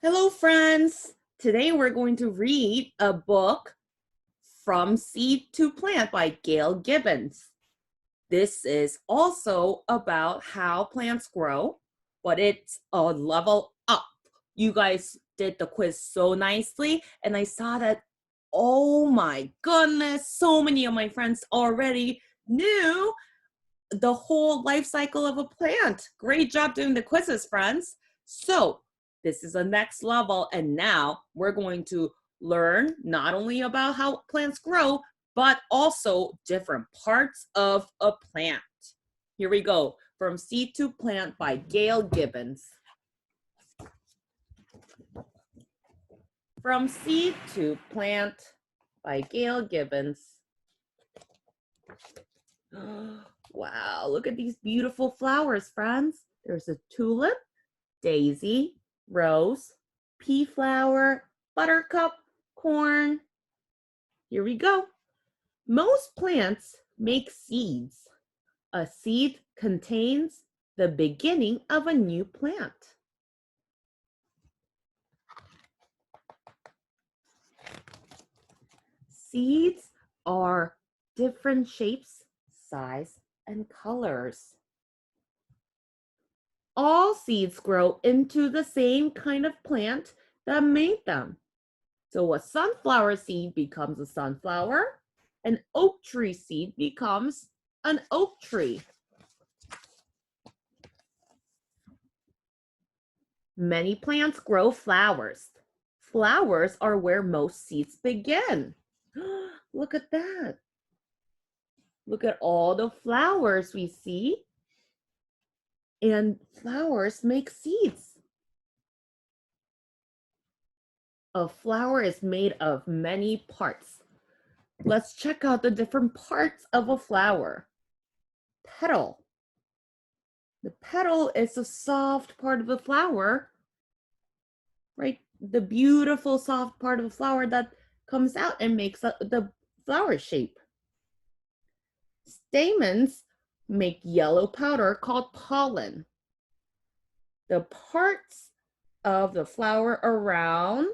Hello, friends. Today we're going to read a book, From Seed to Plant by Gail Gibbons. This is also about how plants grow, but it's a level up. You guys did the quiz so nicely, and I saw that, oh my goodness, so many of my friends already knew the whole life cycle of a plant. Great job doing the quizzes, friends. So this is the next level, and now we're going to learn not only about how plants grow, but also different parts of a plant. Here we go. From Seed to Plant by Gail Gibbons. From Seed to Plant by Gail Gibbons. Wow, look at these beautiful flowers, friends. There's a tulip, daisy, rose, pea flower, buttercup, corn. Here we go. Most plants make seeds. A seed contains the beginning of a new plant. Seeds are different shapes, size, and colors. All seeds grow into the same kind of plant that made them. So a sunflower seed becomes a sunflower. An oak tree seed becomes an oak tree. Many plants grow flowers. Flowers are where most seeds begin. Look at that. Look at all the flowers we see. And flowers make seeds. A flower is made of many parts. Let's check out the different parts of a flower. Petal. The petal is the soft part of the flower, right? The beautiful soft part of the flower that comes out and makes the flower shape. Stamens make yellow powder called pollen. The parts of the flower around,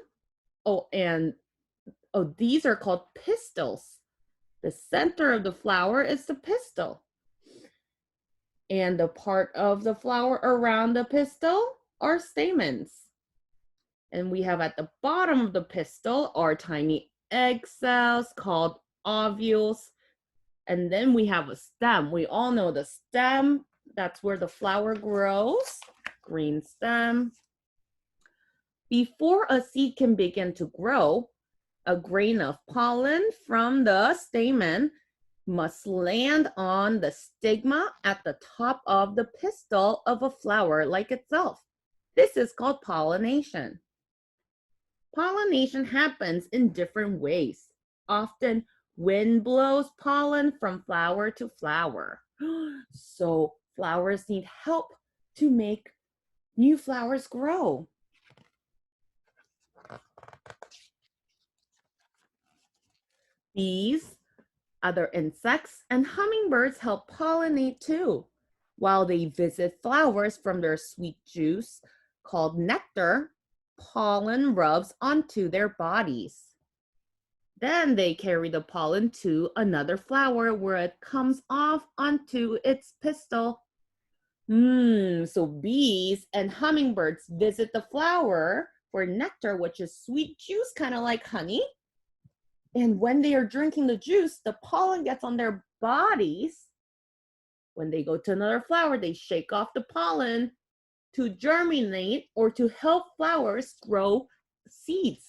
these are called pistils. The center of the flower is the pistil. And the part of the flower around the pistil are stamens. And we have at the bottom of the pistil are tiny egg cells called ovules. And then we have a stem. We all know the stem. That's where the flower grows. Green stem. Before a seed can begin to grow, a grain of pollen from the stamen must land on the stigma at the top of the pistil of a flower like itself. This is called pollination. Pollination happens in different ways. Often wind blows pollen from flower to flower. So flowers need help to make new flowers grow. Bees, other insects, and hummingbirds help pollinate too. While they visit flowers from their sweet juice called nectar, pollen rubs onto their bodies. Then they carry the pollen to another flower where it comes off onto its pistil. So bees and hummingbirds visit the flower for nectar, which is sweet juice, kind of like honey. And when they are drinking the juice, the pollen gets on their bodies. When they go to another flower, they shake off the pollen to germinate or to help flowers grow seeds.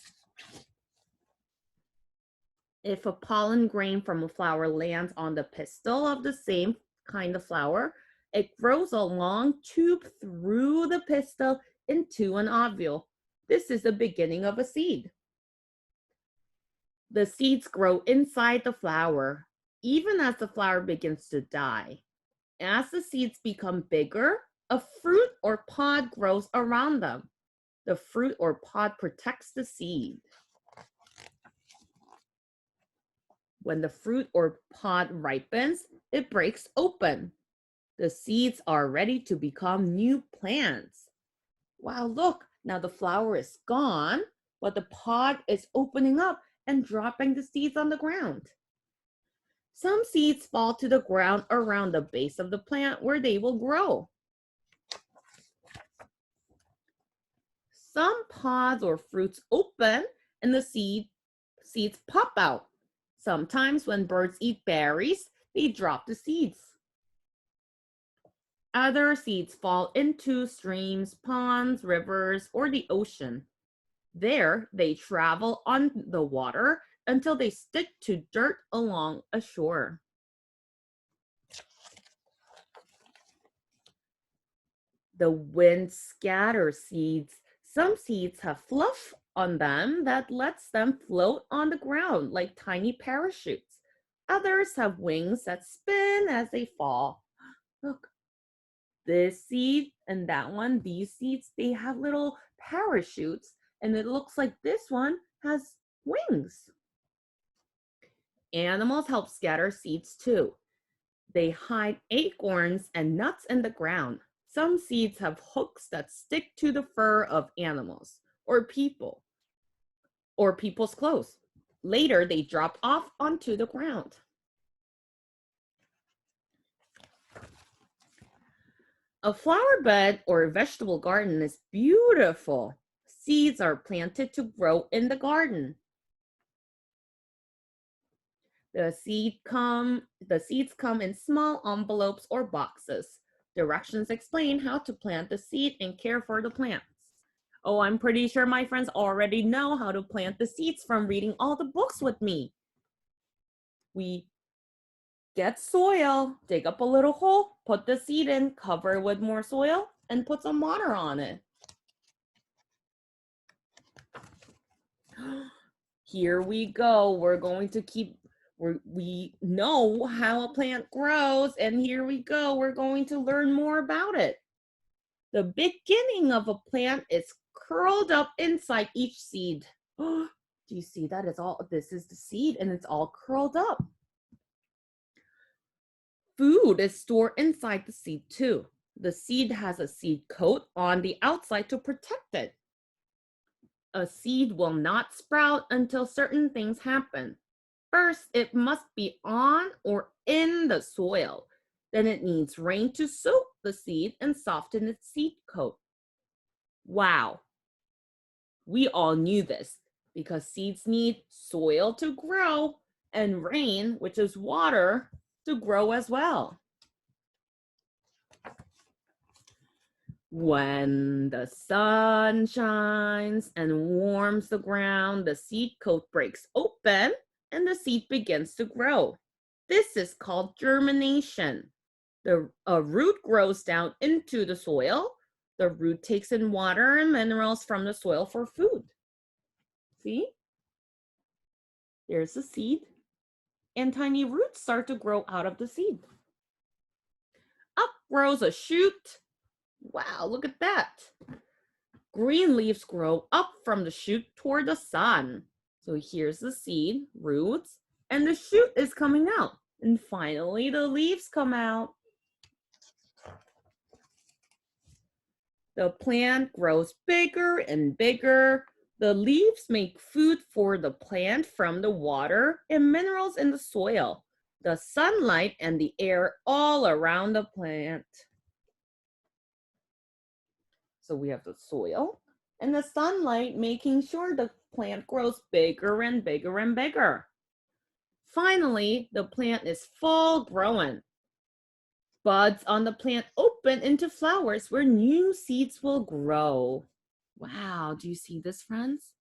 If a pollen grain from a flower lands on the pistil of the same kind of flower, it grows a long tube through the pistil into an ovule. This is the beginning of a seed. The seeds grow inside the flower, even as the flower begins to die. As the seeds become bigger, a fruit or pod grows around them. The fruit or pod protects the seed. When the fruit or pod ripens, it breaks open. The seeds are ready to become new plants. Wow, look, Now the flower is gone, but the pod is opening up and dropping the seeds on the ground. Some seeds fall to the ground around the base of the plant where they will grow. Some pods or fruits open and the seeds pop out. Sometimes when birds eat berries, they drop the seeds. Other seeds fall into streams, ponds, rivers, or the ocean. There, they travel on the water until they stick to dirt along a shore. The wind scatters seeds. Some seeds have fluff on them that lets them float on the ground like tiny parachutes. Others have wings that spin as they fall. Look, this seed and that one, these seeds, they have little parachutes, and it looks like this one has wings. Animals help scatter seeds too. They hide acorns and nuts in the ground. Some seeds have hooks that stick to the fur of animals or people's clothes. Later, they drop off onto the ground. A flower bed or vegetable garden is beautiful. Seeds are planted to grow in the garden. The seeds come in small envelopes or boxes. Directions explain how to plant the seed and care for the plants. Oh, I'm pretty sure my friends already know how to plant the seeds from reading all the books with me. We get soil, dig up a little hole, put the seed in, cover it with more soil, and put some water on it. Here we go. We know how a plant grows, and here we go. We're going to learn more about it. The beginning of a plant is curled up inside each seed. Do you see that? This is the seed, and it's all curled up. Food is stored inside the seed too. The seed has a seed coat on the outside to protect it. A seed will not sprout until certain things happen. First, it must be on or in the soil. Then it needs rain to soak the seed and soften its seed coat. Wow. We all knew this because seeds need soil to grow and rain, which is water, to grow as well. When the sun shines and warms the ground, the seed coat breaks open and the seed begins to grow. This is called germination. A root grows down into the soil. The root takes in water and minerals from the soil for food. See? There's the seed, and tiny roots start to grow out of the seed. Up grows a shoot. Wow, look at that. Green leaves grow up from the shoot toward the sun. So here's the seed, roots, and the shoot is coming out. And finally, the leaves come out. The plant grows bigger and bigger. The leaves make food for the plant from the water and minerals in the soil, the sunlight, and the air all around the plant. So we have the soil and the sunlight making sure the plant grows bigger and bigger and bigger. Finally, the plant is full grown. Buds on the plant open into flowers where new seeds will grow. Wow, do you see this, friends?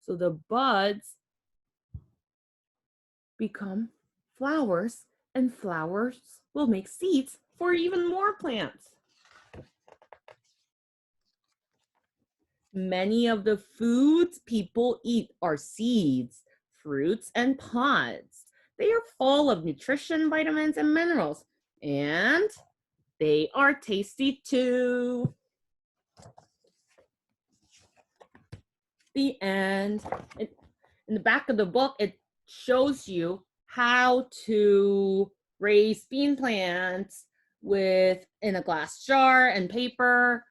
So the buds become flowers, and flowers will make seeds for even more plants. Many of the foods people eat are seeds, fruits, and pods. They are full of nutrition, vitamins, and minerals, and they are tasty too. The end. In the back of the book, it shows you how to raise bean plants in a glass jar and paper.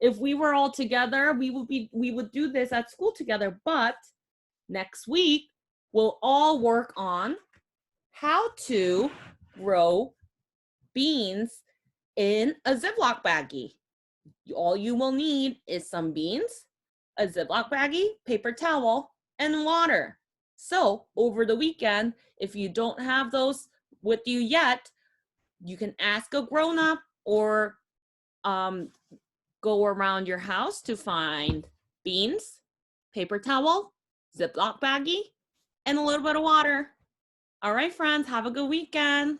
if we were all together, we would do this at school together, but next week we'll all work on how to grow beans in a Ziploc baggie. All you will need is some beans, a Ziploc baggie, paper towel, and water. So over the weekend, if you don't have those with you yet, you can ask a grown-up or go around your house to find beans, paper towel, Ziploc baggie, and a little bit of water. All right, friends, have a good weekend.